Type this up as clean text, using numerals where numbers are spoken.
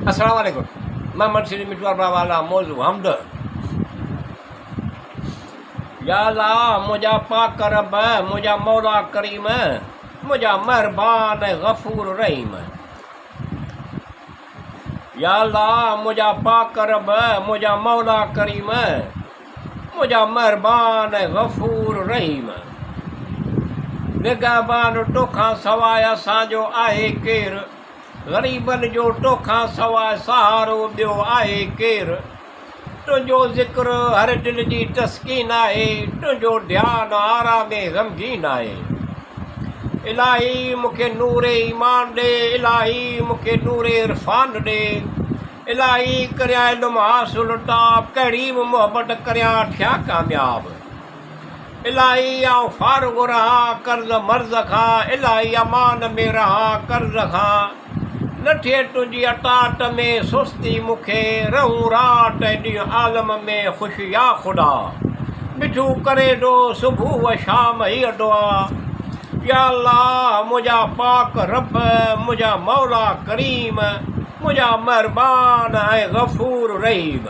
अस्सलाम वालेकुम। मैं मनसरी मिटवार वाला मौजू हमद। या अल्लाह मुझा पाक रब, मुझा मौला करीम, मुझा मेहरबान गफूर रहीम। या अल्लाह मुझा पाक रब, मुझा मौला करीम, मुझा मेहरबान गफूर रहीम। निगहबान तोखां सवाइ असांजो आहे केरु, ग़रीबनि जो तोखां सवाइ सहारो ॿियो आहे केरु। तुंहिंजो ज़िक्र हर दिलि जी तस्कीन आहे, तुंहिंजो ध्यानु आरामे ग़मगीन आहे। इलाही मूंखे नूरे ईमान ॾे, इलाही मूंखे नूरे इरफ़ान ॾे। इलाही करियां इल्मु हासिलु ताब, कहिड़ी बि मुहबत करियां थिया कामयाब। इलाही आउं फारुग़ रहां कर्ज़ मर्ज़ खां, इलाही अमान में रहां कर्ज़ खां। न थिए तुंहिंजी अताट में सुस्ती मूंखे, रहूं राति ऐं ॾींहुं आलम में ख़ुशि या ख़ुदा। मिठू करे ॾो सुबुह व शाम हीअ दुआ। या अल्लाह मुंहिंजा पाक रब, मुंहिंजा मौला करीम, मुंहिंजा मेहरबान ऐं गफ़ूर रहीम।